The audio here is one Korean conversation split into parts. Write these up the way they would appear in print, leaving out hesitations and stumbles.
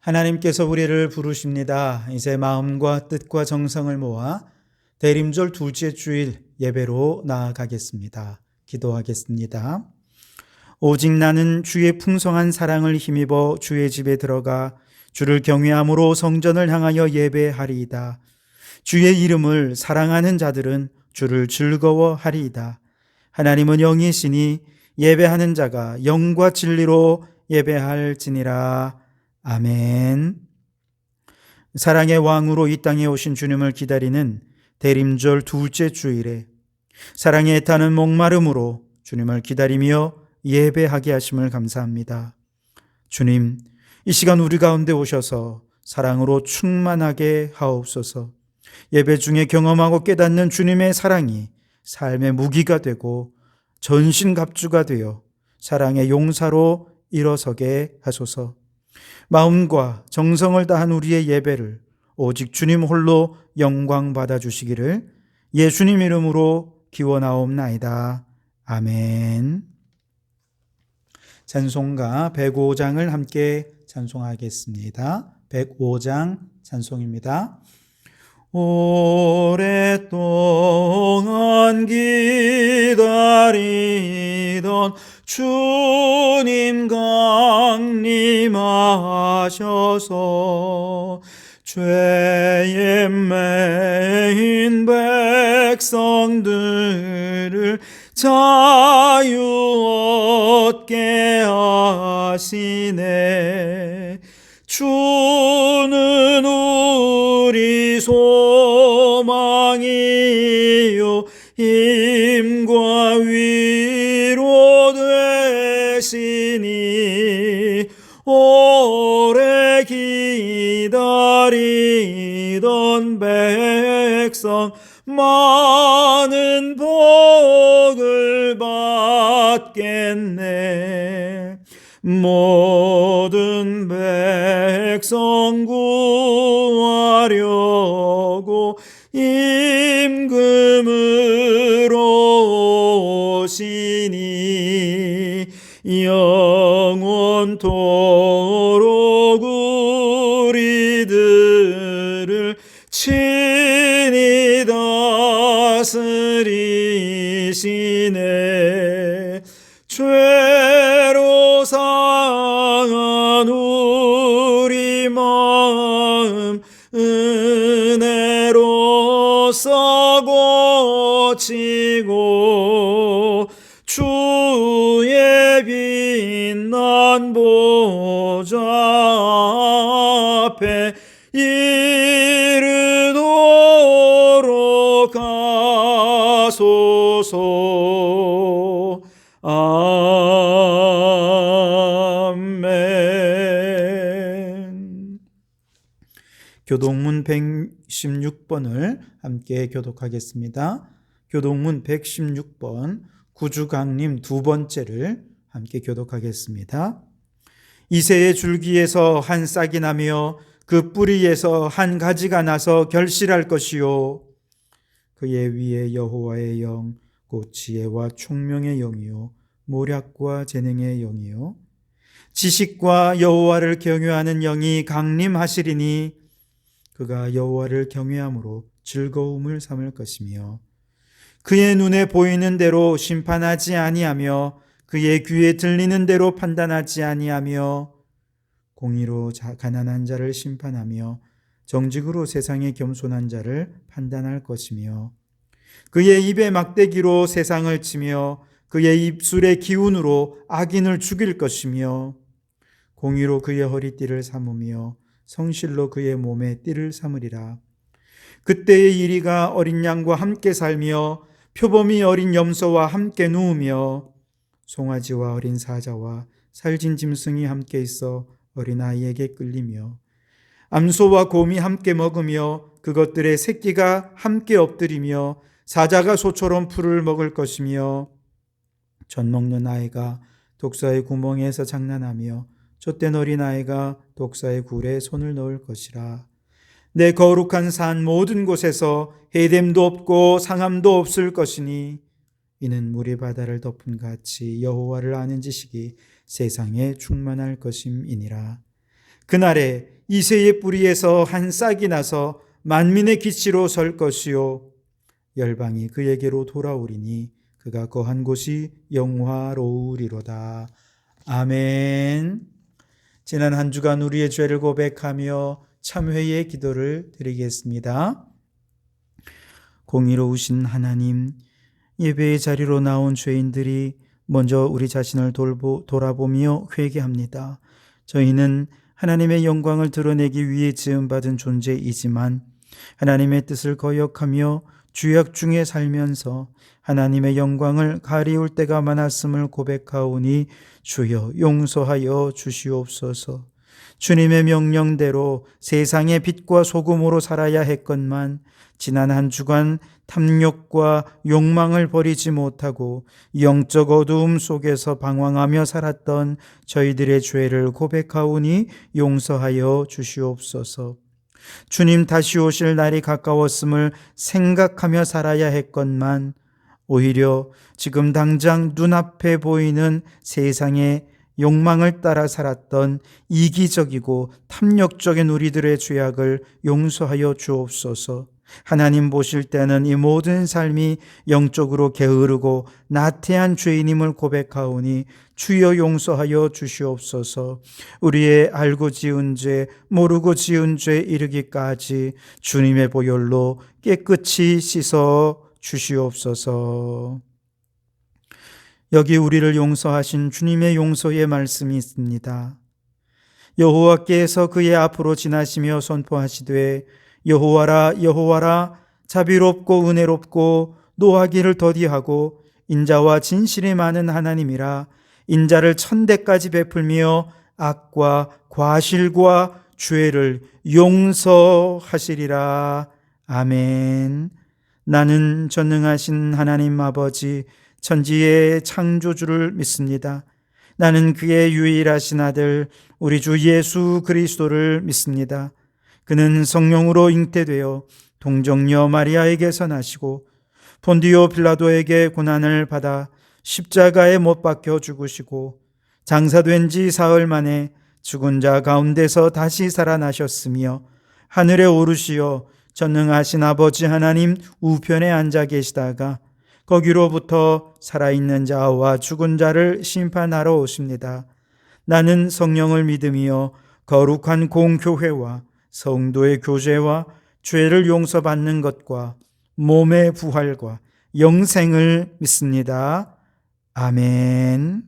하나님께서 우리를 부르십니다. 이제 마음과 뜻과 정성을 모아 대림절 둘째 주일 예배로 나아가겠습니다. 기도하겠습니다. 오직 나는 주의 풍성한 사랑을 힘입어 주의 집에 들어가 주를 경외함으로 성전을 향하여 예배하리이다. 주의 이름을 사랑하는 자들은 주를 즐거워하리이다. 하나님은 영이시니 예배하는 자가 영과 진리로 예배할지니라. 아멘. 사랑의 왕으로 이 땅에 오신 주님을 기다리는 대림절 둘째 주일에 사랑에 타는 목마름으로 주님을 기다리며 예배하게 하심을 감사합니다. 주님, 이 시간 우리 가운데 오셔서 사랑으로 충만하게 하옵소서. 예배 중에 경험하고 깨닫는 주님의 사랑이 삶의 무기가 되고 전신갑주가 되어 사랑의 용사로 일어서게 하소서. 마음과 정성을 다한 우리의 예배를 오직 주님 홀로 영광 받아주시기를 예수님 이름으로 기원하옵나이다. 아멘. 찬송가 105장을 함께 찬송하겠습니다. 105장 찬송입니다. 오랫동안 기다리던 주님 강림하셔서 죄에 매인 백성들을 자유 얻게 하시네. 주는 우리 소망이요 힘과 위로 되시니 오래 기다리던 백성 많은 복을 받겠네. 모든 백성 구하려고 임금으로 오시니 영원토록 우리들을 친히 다스리시네. 죄로 상한 우리 마음 은혜로써 고치고 주의 빛난 보좌 앞에 이르도록 하소서. 아멘. 교동문 116번을 함께 교독하겠습니다. 교동문 116번 구주강림 두 번째를 함께 교독하겠습니다. 이새의 줄기에서 한 싹이 나며 그 뿌리에서 한 가지가 나서 결실할 것이요 그의 위에 여호와의 영 곧 지혜와 총명의 영이요 모략과 재능의 영이요 지식과 여호와를 경외하는 영이 강림하시리니 그가 여호와를 경외함으로 즐거움을 삼을 것이며 그의 눈에 보이는 대로 심판하지 아니하며 그의 귀에 들리는 대로 판단하지 아니하며 공의로 가난한 자를 심판하며 정직으로 세상에 겸손한 자를 판단할 것이며 그의 입에 막대기로 세상을 치며 그의 입술의 기운으로 악인을 죽일 것이며 공의로 그의 허리띠를 삼으며 성실로 그의 몸에 띠를 삼으리라. 그때의 이리가 어린 양과 함께 살며 표범이 어린 염소와 함께 누우며 송아지와 어린 사자와 살진 짐승이 함께 있어 어린아이에게 끌리며 암소와 곰이 함께 먹으며 그것들의 새끼가 함께 엎드리며 사자가 소처럼 풀을 먹을 것이며 젖 먹는 아이가 독사의 구멍에서 장난하며 젖된 어린아이가 독사의 굴에 손을 넣을 것이라. 내 거룩한 산 모든 곳에서 해됨도 없고 상함도 없을 것이니 이는 물이 바다를 덮은 같이 여호와를 아는 지식이 세상에 충만할 것임이니라. 그날에 이새의 뿌리에서 한 싹이 나서 만민의 기치로 설 것이요 열방이 그에게로 돌아오리니 그가 거한 곳이 영화로우리로다. 아멘. 지난 한 주간 우리의 죄를 고백하며 참회의 기도를 드리겠습니다. 공의로우신 하나님, 예배의 자리로 나온 죄인들이 먼저 우리 자신을 돌아보며 회개합니다. 저희는 하나님의 영광을 드러내기 위해 지음받은 존재이지만 하나님의 뜻을 거역하며 죄악 중에 살면서 하나님의 영광을 가리울 때가 많았음을 고백하오니 주여 용서하여 주시옵소서. 주님의 명령대로 세상의 빛과 소금으로 살아야 했건만 지난 한 주간 탐욕과 욕망을 버리지 못하고 영적 어두움 속에서 방황하며 살았던 저희들의 죄를 고백하오니 용서하여 주시옵소서. 주님 다시 오실 날이 가까웠음을 생각하며 살아야 했건만 오히려 지금 당장 눈앞에 보이는 세상의 욕망을 따라 살았던 이기적이고 탐욕적인 우리들의 죄악을 용서하여 주옵소서. 하나님 보실 때는 이 모든 삶이 영적으로 게으르고 나태한 죄인임을 고백하오니 주여 용서하여 주시옵소서. 우리의 알고 지은 죄, 모르고 지은 죄 이르기까지 주님의 보혈로 깨끗이 씻어 주시옵소서. 여기 우리를 용서하신 주님의 용서의 말씀이 있습니다. 여호와께서 그의 앞으로 지나시며 선포하시되 여호와라 여호와라 자비롭고 은혜롭고 노하기를 더디하고 인자와 진실이 많은 하나님이라. 인자를 1000대까지 베풀며 악과 과실과 죄를 용서하시리라. 아멘. 나는 전능하신 하나님 아버지 천지의 창조주를 믿습니다. 나는 그의 유일하신 아들 우리 주 예수 그리스도를 믿습니다. 그는 성령으로 잉태되어 동정녀 마리아에게서 나시고 본디오 빌라도에게 고난을 받아 십자가에 못 박혀 죽으시고 장사된 지 사흘 만에 죽은 자 가운데서 다시 살아나셨으며 하늘에 오르시어 전능하신 아버지 하나님 우편에 앉아 계시다가 거기로부터 살아있는 자와 죽은 자를 심판하러 오십니다. 나는 성령을 믿으며 거룩한 공교회와 성도의 교제와 죄를 용서받는 것과 몸의 부활과 영생을 믿습니다. 아멘.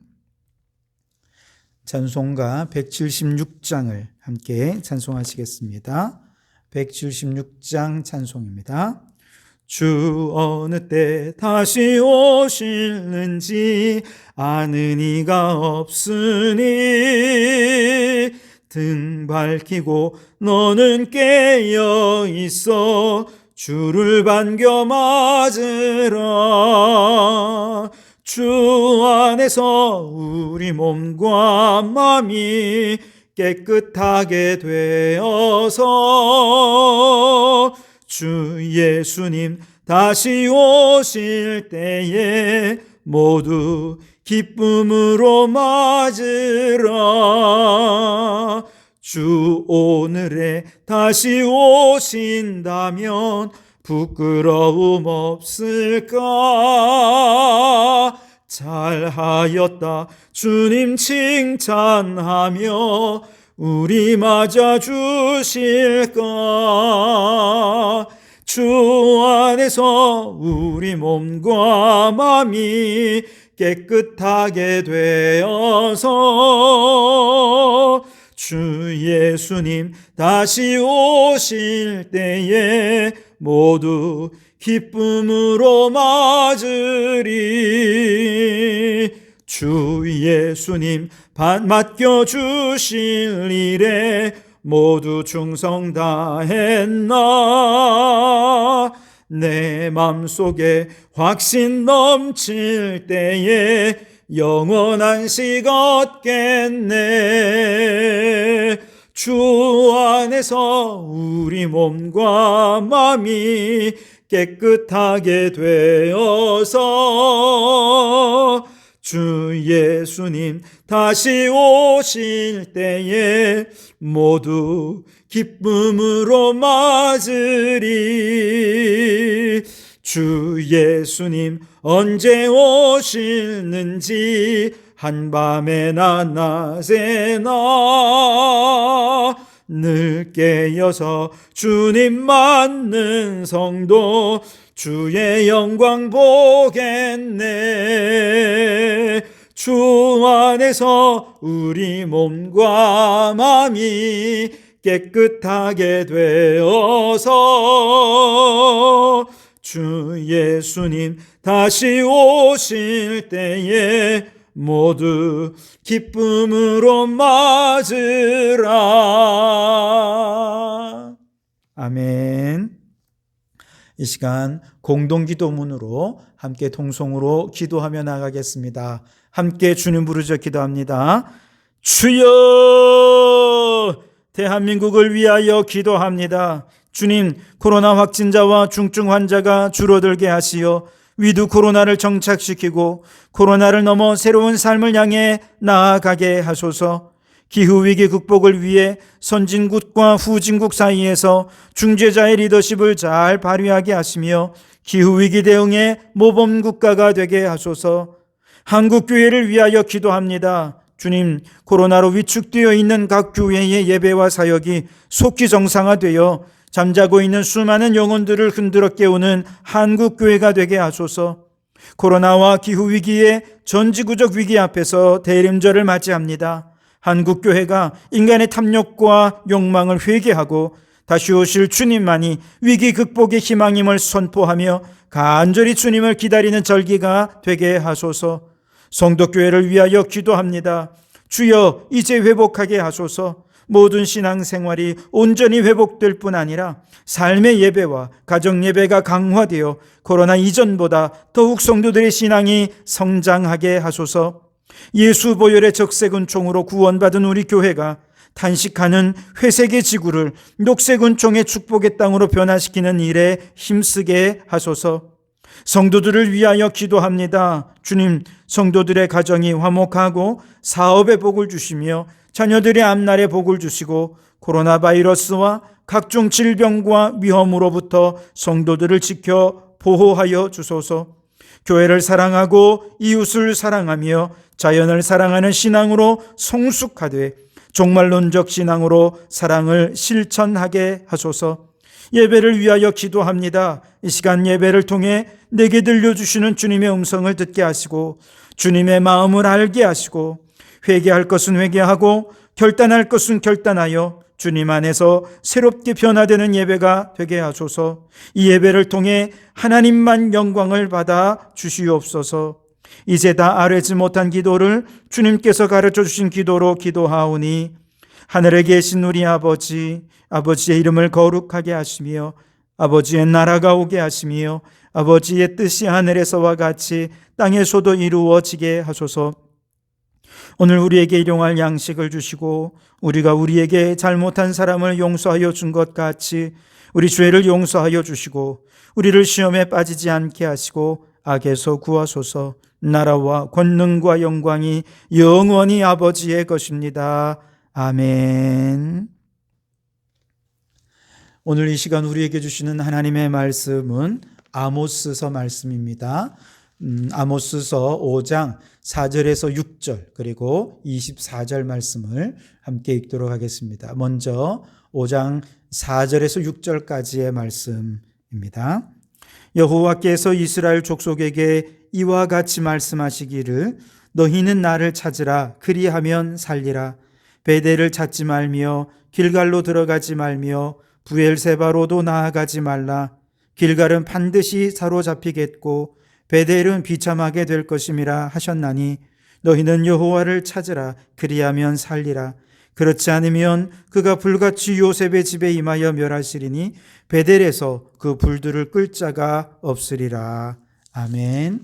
찬송가 176장을 함께 찬송하시겠습니다. 176장 찬송입니다. 주 어느 때 다시 오실는지 아는 이가 없으니 등 밝히고 너는 깨어 있어 주를 반겨 맞으라. 주 안에서 우리 몸과 마음이 깨끗하게 되어서 주 예수님 다시 오실 때에 모두 기쁨으로 맞으라. 주 오늘에 다시 오신다면 부끄러움 없을까? 잘하였다 주님 칭찬하며 우리 맞아 주실까? 주 안에서 우리 몸과 마음이 깨끗하게 되어서 주 예수님 다시 오실 때에 모두 기쁨으로 맞으리. 주 예수님 맡겨주실 일에 모두 충성 다했나. 내 맘속에 확신 넘칠 때에 영원한 식 얻겠네. 주 안에서 우리 몸과 마음이 깨끗하게 되어서 주 예수님 다시 오실 때에 모두 기쁨으로 맞으리. 주 예수님 언제 오실는지 한밤에나 낮에나 늘 깨어서 주님 맞는 성도 주의 영광 보겠네. 주 안에서 우리 몸과 마음이 깨끗하게 되어서 주 예수님 다시 오실 때에 모두 기쁨으로 맞으라. 아멘. 이 시간 공동기도문으로 함께 통성으로 기도하며 나가겠습니다. 함께 주님 부르짖어 기도합니다. 주여, 대한민국을 위하여 기도합니다. 주님, 코로나 확진자와 중증 환자가 줄어들게 하시어 위드 코로나를 정착시키고 코로나를 넘어 새로운 삶을 향해 나아가게 하소서. 기후위기 극복을 위해 선진국과 후진국 사이에서 중재자의 리더십을 잘 발휘하게 하시며 기후위기 대응의 모범국가가 되게 하소서. 한국교회를 위하여 기도합니다. 주님, 코로나로 위축되어 있는 각 교회의 예배와 사역이 속히 정상화되어 잠자고 있는 수많은 영혼들을 흔들어 깨우는 한국교회가 되게 하소서. 코로나와 기후위기의 전지구적 위기 앞에서 대림절을 맞이합니다. 한국교회가 인간의 탐욕과 욕망을 회개하고 다시 오실 주님만이 위기 극복의 희망임을 선포하며 간절히 주님을 기다리는 절기가 되게 하소서. 성도교회를 위하여 기도합니다. 주여, 이제 회복하게 하소서. 모든 신앙생활이 온전히 회복될 뿐 아니라 삶의 예배와 가정 예배가 강화되어 코로나 이전보다 더욱 성도들의 신앙이 성장하게 하소서. 예수 보혈의 적색은총으로 구원받은 우리 교회가 탄식하는 회색의 지구를 녹색은총의 축복의 땅으로 변화시키는 일에 힘쓰게 하소서. 성도들을 위하여 기도합니다. 주님, 성도들의 가정이 화목하고 사업에 복을 주시며 자녀들의 앞날에 복을 주시고 코로나 바이러스와 각종 질병과 위험으로부터 성도들을 지켜 보호하여 주소서. 교회를 사랑하고 이웃을 사랑하며 자연을 사랑하는 신앙으로 성숙하되 종말론적 신앙으로 사랑을 실천하게 하소서. 예배를 위하여 기도합니다. 이 시간 예배를 통해 내게 들려주시는 주님의 음성을 듣게 하시고 주님의 마음을 알게 하시고 회개할 것은 회개하고 결단할 것은 결단하여 주님 안에서 새롭게 변화되는 예배가 되게 하소서. 이 예배를 통해 하나님만 영광을 받아 주시옵소서. 이제 다 아뢰지 못한 기도를 주님께서 가르쳐 주신 기도로 기도하오니 하늘에 계신 우리 아버지의 이름을 거룩하게 하시며 아버지의 나라가 오게 하시며 아버지의 뜻이 하늘에서와 같이 땅에서도 이루어지게 하소서. 오늘 우리에게 일용할 양식을 주시고 우리가 우리에게 잘못한 사람을 용서하여 준 것 같이 우리 죄를 용서하여 주시고 우리를 시험에 빠지지 않게 하시고 악에서 구하소서. 나라와 권능과 영광이 영원히 아버지의 것입니다. 아멘. 오늘 이 시간 우리에게 주시는 하나님의 말씀은 아모스서 말씀입니다. 아모스서 5장 4절에서 6절 그리고 24절 말씀을 함께 읽도록 하겠습니다. 먼저 5장 4절에서 6절까지의 말씀입니다. 여호와께서 이스라엘 족속에게 이와 같이 말씀하시기를 너희는 나를 찾으라 그리하면 살리라. 베델을 찾지 말며 길갈로 들어가지 말며 부엘세바로도 나아가지 말라. 길갈은 반드시 사로잡히겠고 베델은 비참하게 될 것임이라 하셨나니 너희는 여호와를 찾으라 그리하면 살리라. 그렇지 않으면 그가 불같이 요셉의 집에 임하여 멸하시리니 베델에서 그 불들을 끌 자가 없으리라. 아멘.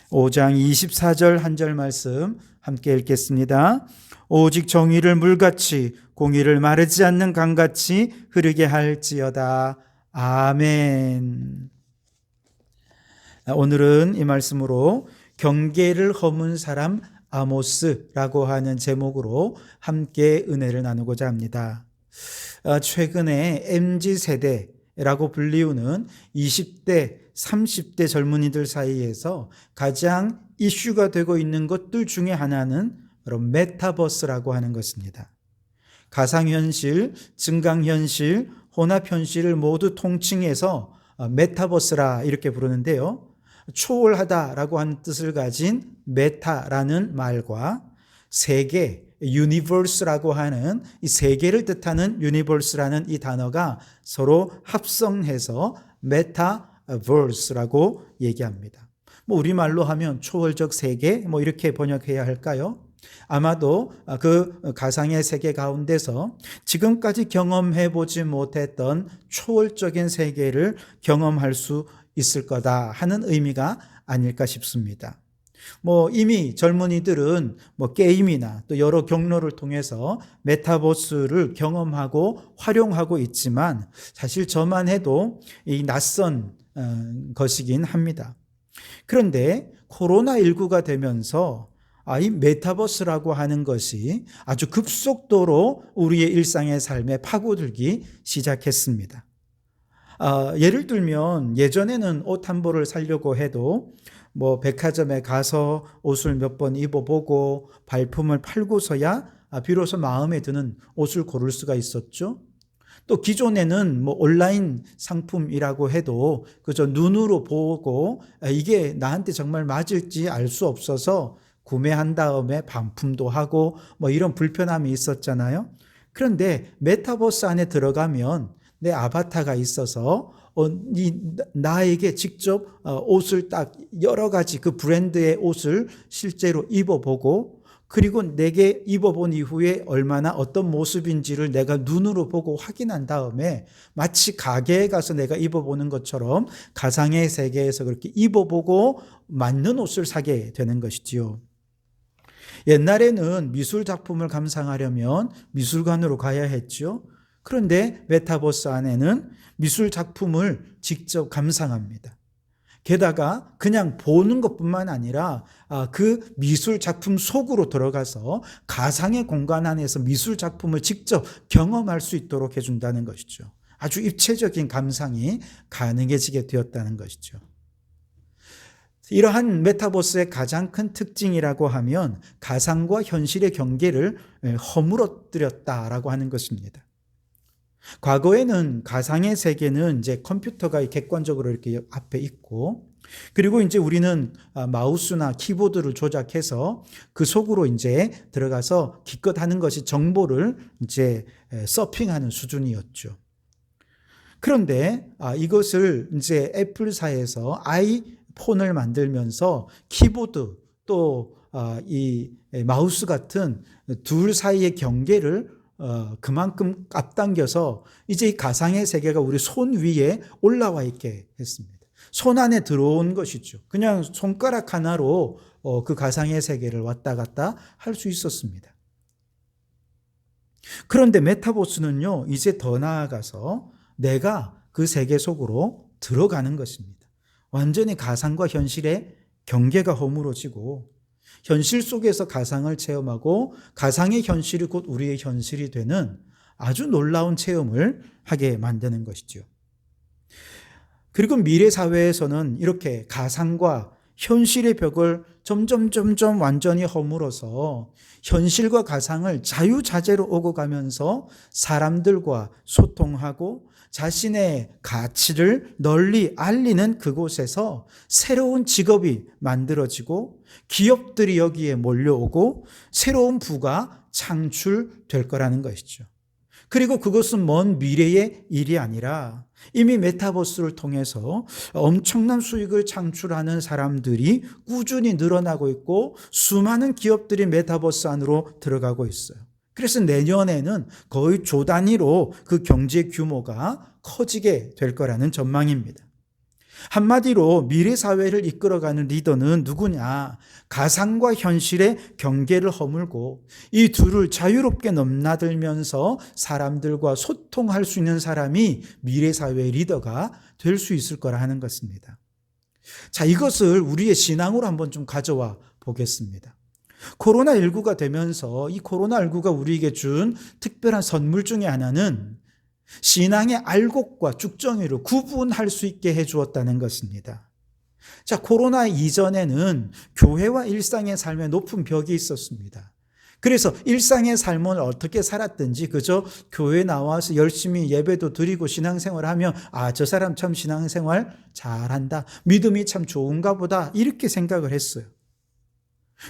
5장 24절 한 절 말씀 함께 읽겠습니다. 오직 정의를 물같이 공의를 마르지 않는 강같이 흐르게 할지어다. 아멘. 오늘은 이 말씀으로 경계를 허문 사람 아모스라고 하는 제목으로 함께 은혜를 나누고자 합니다. 최근에 MZ세대라고 불리우는 20대, 30대 젊은이들 사이에서 가장 이슈가 되고 있는 것들 중에 하나는 바로 메타버스라고 하는 것입니다. 가상현실, 증강현실, 혼합현실을 모두 통칭해서 메타버스라 이렇게 부르는데요. 초월하다라고 하는 뜻을 가진 메타라는 말과 세계, 유니버스라고 하는 이 세계를 뜻하는 유니버스라는 이 단어가 서로 합성해서 메타버스라고 얘기합니다. 우리말로 하면 초월적 세계 이렇게 번역해야 할까요? 아마도 그 가상의 세계 가운데서 지금까지 경험해 보지 못했던 초월적인 세계를 경험할 수 있을 거다 하는 의미가 아닐까 싶습니다. 이미 젊은이들은 게임이나 또 여러 경로를 통해서 메타버스를 경험하고 활용하고 있지만 사실 저만 해도 이 낯선 것이긴 합니다. 그런데 코로나19가 되면서 이 메타버스라고 하는 것이 아주 급속도로 우리의 일상의 삶에 파고들기 시작했습니다. 예를 들면 예전에는 옷 한 벌을 사려고 해도 백화점에 가서 옷을 몇 번 입어보고 발품을 팔고서야 비로소 마음에 드는 옷을 고를 수가 있었죠. 또 기존에는 온라인 상품이라고 해도 그저 눈으로 보고 이게 나한테 정말 맞을지 알 수 없어서 구매한 다음에 반품도 하고 이런 불편함이 있었잖아요. 그런데 메타버스 안에 들어가면 내 아바타가 있어서 나에게 직접 옷을 딱 여러 가지 그 브랜드의 옷을 실제로 입어보고 그리고 내게 입어본 이후에 얼마나 어떤 모습인지를 내가 눈으로 보고 확인한 다음에 마치 가게에 가서 내가 입어보는 것처럼 가상의 세계에서 그렇게 입어보고 맞는 옷을 사게 되는 것이지요. 옛날에는 미술 작품을 감상하려면 미술관으로 가야 했죠. 그런데 메타버스 안에는 미술 작품을 직접 감상합니다. 게다가 그냥 보는 것뿐만 아니라 그 미술 작품 속으로 들어가서 가상의 공간 안에서 미술 작품을 직접 경험할 수 있도록 해준다는 것이죠. 아주 입체적인 감상이 가능해지게 되었다는 것이죠. 이러한 메타버스의 가장 큰 특징이라고 하면 가상과 현실의 경계를 허물어뜨렸다라고 하는 것입니다. 과거에는 가상의 세계는 이제 컴퓨터가 객관적으로 이렇게 앞에 있고, 그리고 이제 우리는 마우스나 키보드를 조작해서 그 속으로 이제 들어가서 기껏 하는 것이 정보를 이제 서핑하는 수준이었죠. 그런데 이것을 이제 애플사에서 아이폰을 만들면서 키보드 또 이 마우스 같은 둘 사이의 경계를 그만큼 앞당겨서 이제 이 가상의 세계가 우리 손 위에 올라와 있게 했습니다. 손 안에 들어온 것이죠. 그냥 손가락 하나로 그 가상의 세계를 왔다 갔다 할 수 있었습니다. 그런데 메타버스는요, 이제 더 나아가서 내가 그 세계 속으로 들어가는 것입니다. 완전히 가상과 현실의 경계가 허물어지고 현실 속에서 가상을 체험하고 가상의 현실이 곧 우리의 현실이 되는 아주 놀라운 체험을 하게 만드는 것이죠. 그리고 미래 사회에서는 이렇게 가상과 현실의 벽을 점점 완전히 허물어서 현실과 가상을 자유자재로 오고 가면서 사람들과 소통하고 자신의 가치를 널리 알리는 그곳에서 새로운 직업이 만들어지고 기업들이 여기에 몰려오고 새로운 부가 창출될 거라는 것이죠. 그리고 그것은 먼 미래의 일이 아니라 이미 메타버스를 통해서 엄청난 수익을 창출하는 사람들이 꾸준히 늘어나고 있고 수많은 기업들이 메타버스 안으로 들어가고 있어요. 그래서 내년에는 거의 조 단위로 그 경제 규모가 커지게 될 거라는 전망입니다. 한마디로 미래 사회를 이끌어가는 리더는 누구냐? 가상과 현실의 경계를 허물고 이 둘을 자유롭게 넘나들면서 사람들과 소통할 수 있는 사람이 미래 사회의 리더가 될 수 있을 거라 하는 것입니다. 자, 이것을 우리의 신앙으로 한번 좀 가져와 보겠습니다. 코로나19가 되면서 이 코로나19가 우리에게 준 특별한 선물 중에 하나는 신앙의 알곡과 쭉정이를 구분할 수 있게 해주었다는 것입니다. 자, 코로나 이전에는 교회와 일상의 삶에 높은 벽이 있었습니다. 그래서 일상의 삶을 어떻게 살았든지 그저 교회 나와서 열심히 예배도 드리고 신앙생활을 하면 저 사람 참 신앙생활 잘한다. 믿음이 참 좋은가 보다. 이렇게 생각을 했어요.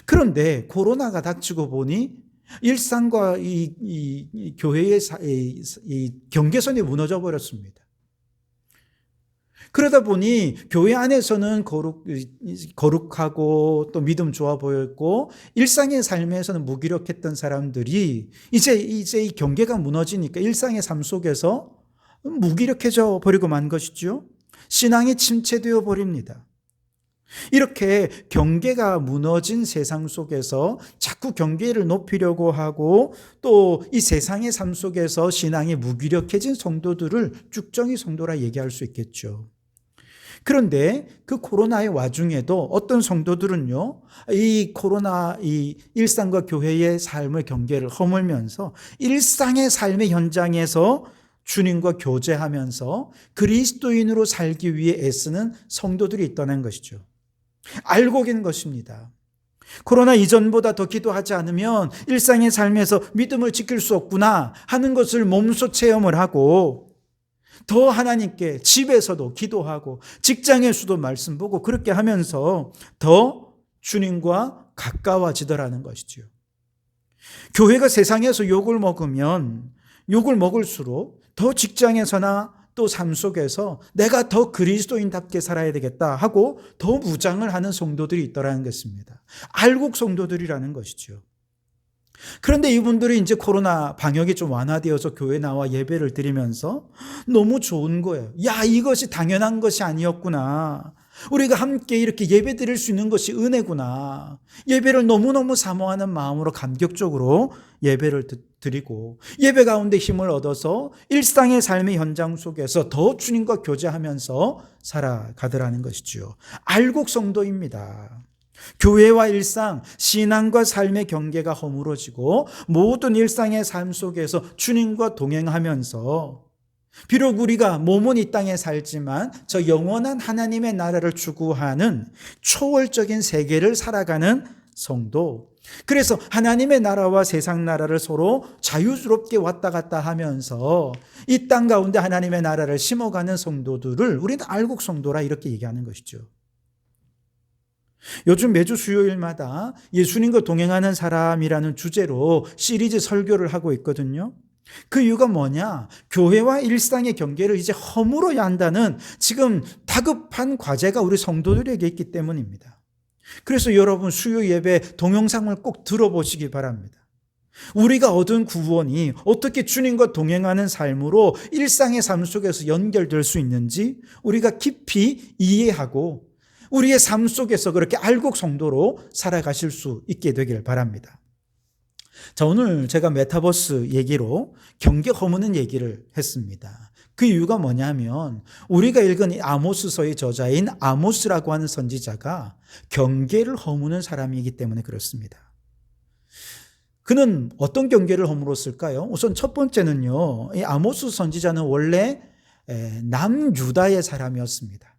그런데 코로나가 닥치고 보니 일상과 이 교회의 이 경계선이 무너져 버렸습니다. 그러다 보니 교회 안에서는 거룩하고 또 믿음 좋아 보였고 일상의 삶에서는 무기력했던 사람들이 이제 이 경계가 무너지니까 일상의 삶 속에서 무기력해져 버리고 만 것이죠. 신앙이 침체되어 버립니다. 이렇게 경계가 무너진 세상 속에서 자꾸 경계를 높이려고 하고 또 이 세상의 삶 속에서 신앙이 무기력해진 성도들을 쭉정이 성도라 얘기할 수 있겠죠. 그런데 그 코로나의 와중에도 어떤 성도들은요, 이 코로나, 이 일상과 교회의 삶의 경계를 허물면서 일상의 삶의 현장에서 주님과 교제하면서 그리스도인으로 살기 위해 애쓰는 성도들이 있다는 것이죠. 알곡인 것입니다. 코로나 이전보다 더 기도하지 않으면 일상의 삶에서 믿음을 지킬 수 없구나 하는 것을 몸소 체험을 하고 더 하나님께 집에서도 기도하고 직장에서도 말씀 보고 그렇게 하면서 더 주님과 가까워지더라는 것이죠. 교회가 세상에서 욕을 먹으면 욕을 먹을수록 더 직장에서나 또 삶 속에서 내가 더 그리스도인답게 살아야 되겠다 하고 더 무장을 하는 성도들이 있더라는 것입니다. 알곡 성도들이라는 것이죠. 그런데 이분들이 이제 코로나 방역이 좀 완화되어서 교회 나와 예배를 드리면서 너무 좋은 거예요. 야, 이것이 당연한 것이 아니었구나. 우리가 함께 이렇게 예배 드릴 수 있는 것이 은혜구나. 예배를 너무너무 사모하는 마음으로 감격적으로 예배를 드리고 예배 가운데 힘을 얻어서 일상의 삶의 현장 속에서 더 주님과 교제하면서 살아가더라는 것이죠. 알곡 성도입니다. 교회와 일상, 신앙과 삶의 경계가 허물어지고 모든 일상의 삶 속에서 주님과 동행하면서 비록 우리가 몸은 이 땅에 살지만 저 영원한 하나님의 나라를 추구하는 초월적인 세계를 살아가는 성도. 그래서 하나님의 나라와 세상 나라를 서로 자유스럽게 왔다 갔다 하면서 이 땅 가운데 하나님의 나라를 심어가는 성도들을 우리는 알곡 성도라 이렇게 얘기하는 것이죠. 요즘 매주 수요일마다 예수님과 동행하는 사람이라는 주제로 시리즈 설교를 하고 있거든요. 그 이유가 뭐냐? 교회와 일상의 경계를 이제 허물어야 한다는 지금 다급한 과제가 우리 성도들에게 있기 때문입니다. 그래서 여러분 수요 예배 동영상을 꼭 들어보시기 바랍니다. 우리가 얻은 구원이 어떻게 주님과 동행하는 삶으로 일상의 삶 속에서 연결될 수 있는지 우리가 깊이 이해하고 우리의 삶 속에서 그렇게 알곡 성도로 살아가실 수 있게 되길 바랍니다. 자, 오늘 제가 메타버스 얘기로 경계 허무는 얘기를 했습니다. 그 이유가 뭐냐면 우리가 읽은 이 아모스서의 저자인 아모스라고 하는 선지자가 경계를 허무는 사람이기 때문에 그렇습니다. 그는 어떤 경계를 허물었을까요? 우선 첫 번째는요, 이 아모스 선지자는 원래 남유다의 사람이었습니다.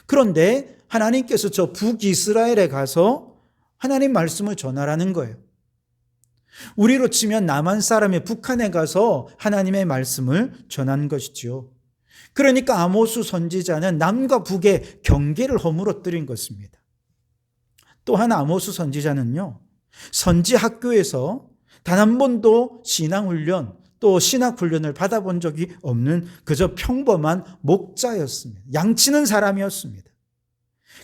그런데 하나님께서 저 북이스라엘에 가서 하나님 말씀을 전하라는 거예요. 우리로 치면 남한 사람이 북한에 가서 하나님의 말씀을 전한 것이지요. 그러니까 아모스 선지자는 남과 북의 경계를 허물어뜨린 것입니다. 또 하나 아모스 선지자는요, 선지 학교에서 단 한 번도 신앙훈련 또 신학훈련을 받아본 적이 없는 그저 평범한 목자였습니다. 양치는 사람이었습니다.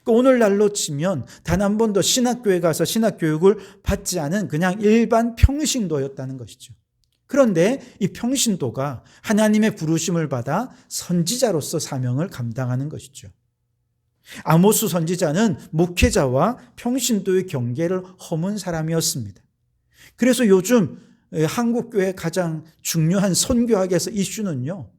오늘날로 치면 단 한 번도 신학교에 가서 신학교육을 받지 않은 그냥 일반 평신도였다는 것이죠. 그런데 이 평신도가 하나님의 부르심을 받아 선지자로서 사명을 감당하는 것이죠. 아모스 선지자는 목회자와 평신도의 경계를 허문 사람이었습니다. 그래서 요즘 한국교회 가장 중요한 선교학에서 이슈는요,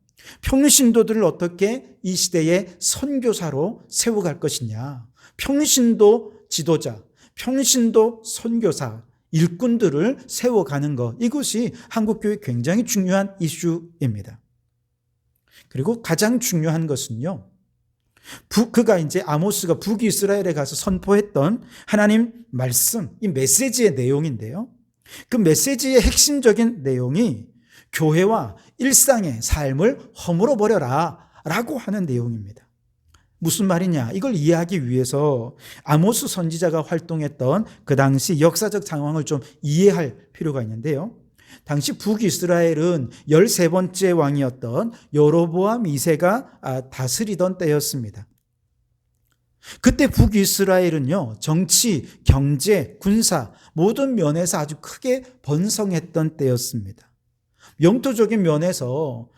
평신도들을 어떻게 이 시대의 선교사로 세워갈 것이냐. 평신도 지도자, 평신도 선교사, 일꾼들을 세워가는 것. 이것이 한국교회 굉장히 중요한 이슈입니다. 그리고 가장 중요한 것은요. 그가 이제 아모스가 북이스라엘에 가서 선포했던 하나님 말씀, 이 메시지의 내용인데요. 그 메시지의 핵심적인 내용이 교회와 일상의 삶을 허물어 버려라 라고 하는 내용입니다. 무슨 말이냐? 이걸 이해하기 위해서 아모스 선지자가 활동했던 그 당시 역사적 상황을 좀 이해할 필요가 있는데요. 당시 북이스라엘은 13번째 왕이었던 여로보암 2세가 다스리던 때였습니다. 그때 북이스라엘은요, 정치, 경제, 군사 모든 면에서 아주 크게 번성했던 때였습니다. 영토적인 면에서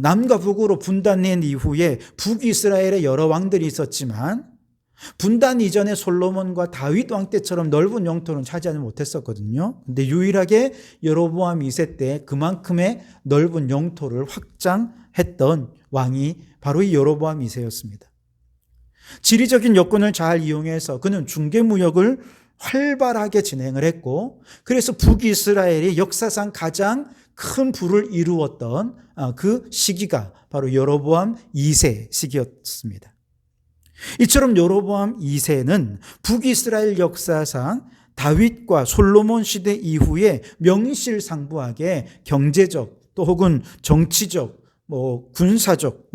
남과 북으로 분단된 이후에 북이스라엘에 여러 왕들이 있었지만 분단 이전에 솔로몬과 다윗 왕 때처럼 넓은 영토는 차지하지 못했었거든요. 근데 유일하게 여로보암 2세 때 그만큼의 넓은 영토를 확장했던 왕이 바로 이 여로보암 2세였습니다. 지리적인 여건을 잘 이용해서 그는 중개무역을 활발하게 진행을 했고, 그래서 북이스라엘이 역사상 가장 큰 부를 이루었던 그 시기가 바로 여로보암 2세 시기였습니다. 이처럼 여로보암 2세는 북이스라엘 역사상 다윗과 솔로몬 시대 이후에 명실상부하게 경제적 또 혹은 정치적 군사적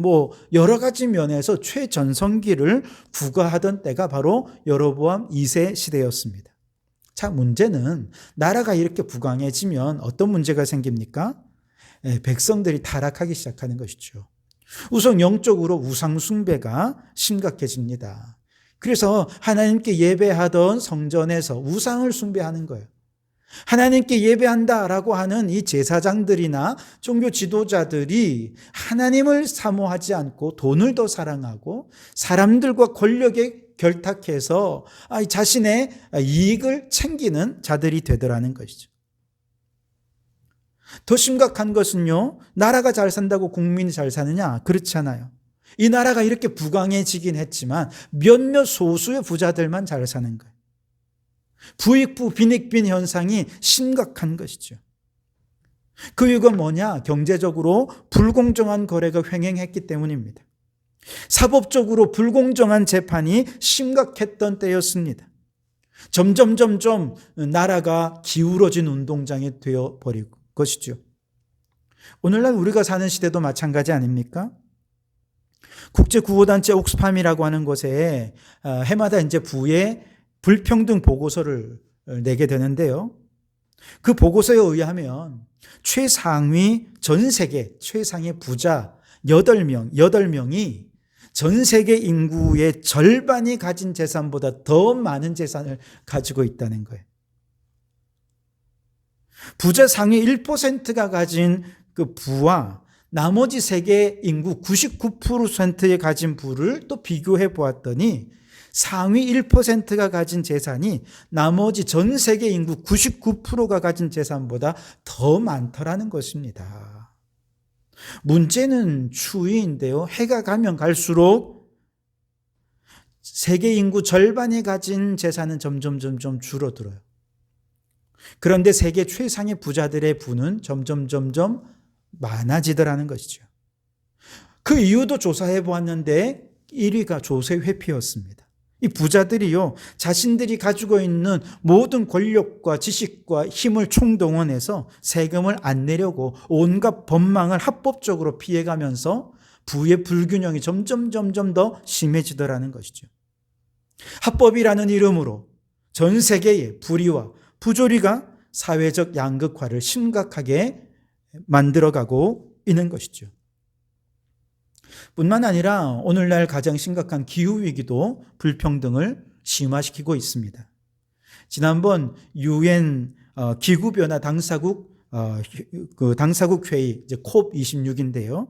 여러 가지 면에서 최전성기를 구가하던 때가 바로 여로보암 2세 시대였습니다. 자, 문제는 나라가 이렇게 부강해지면 어떤 문제가 생깁니까? 백성들이 타락하기 시작하는 것이죠. 우선 영적으로 우상 숭배가 심각해집니다. 그래서 하나님께 예배하던 성전에서 우상을 숭배하는 거예요. 하나님께 예배한다라고 하는 이 제사장들이나 종교 지도자들이 하나님을 사모하지 않고 돈을 더 사랑하고 사람들과 권력에 결탁해서 자신의 이익을 챙기는 자들이 되더라는 것이죠. 더 심각한 것은요, 나라가 잘 산다고 국민이 잘 사느냐? 그렇지 않아요. 이 나라가 이렇게 부강해지긴 했지만 몇몇 소수의 부자들만 잘 사는 거예요. 부익부 빈익빈 현상이 심각한 것이죠. 그 이유가 뭐냐? 경제적으로 불공정한 거래가 횡행했기 때문입니다. 사법적으로 불공정한 재판이 심각했던 때였습니다. 점점 나라가 기울어진 운동장이 되어버린 것이죠. 오늘날 우리가 사는 시대도 마찬가지 아닙니까? 국제구호단체 옥스팜이라고 하는 곳에 해마다 이제 부의 불평등 보고서를 내게 되는데요. 그 보고서에 의하면 전 세계 최상위 부자 8명이 전 세계 인구의 절반이 가진 재산보다 더 많은 재산을 가지고 있다는 거예요. 부자 상위 1%가 가진 그 부와 나머지 세계 인구 99%의 가진 부를 또 비교해 보았더니 상위 1%가 가진 재산이 나머지 전 세계 인구 99%가 가진 재산보다 더 많더라는 것입니다. 문제는 추이인데요. 해가 가면 갈수록 세계 인구 절반이 가진 재산은 점점 줄어들어요. 그런데 세계 최상위 부자들의 부는 점점 많아지더라는 것이죠. 그 이유도 조사해 보았는데 1위가 조세 회피였습니다. 이 부자들이요, 자신들이 가지고 있는 모든 권력과 지식과 힘을 총동원해서 세금을 안 내려고 온갖 법망을 합법적으로 피해가면서 부의 불균형이 점점 더 심해지더라는 것이죠. 합법이라는 이름으로 전 세계의 불의와 부조리가 사회적 양극화를 심각하게 만들어가고 있는 것이죠. 뿐만 아니라 오늘날 가장 심각한 기후위기도 불평등을 심화시키고 있습니다. 지난번 UN 기후변화 당사국 회의, 이제 COP26인데요.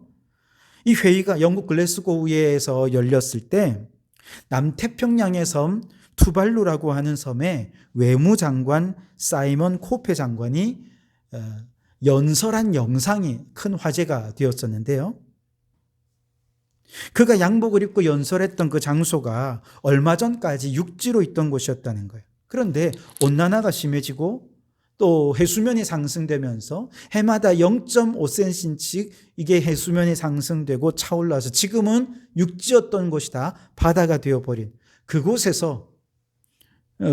이 회의가 영국 글래스고우에서 열렸을 때 남태평양의 섬 투발루라고 하는 섬에 외무장관 사이먼 코페 장관이 연설한 영상이 큰 화제가 되었었는데요. 그가 양복을 입고 연설했던 그 장소가 얼마 전까지 육지로 있던 곳이었다는 거예요. 그런데 온난화가 심해지고 또 해수면이 상승되면서 해마다 0.5cm씩 이게 해수면이 상승되고 차올라서 지금은 육지였던 곳이 다 바다가 되어버린 그곳에서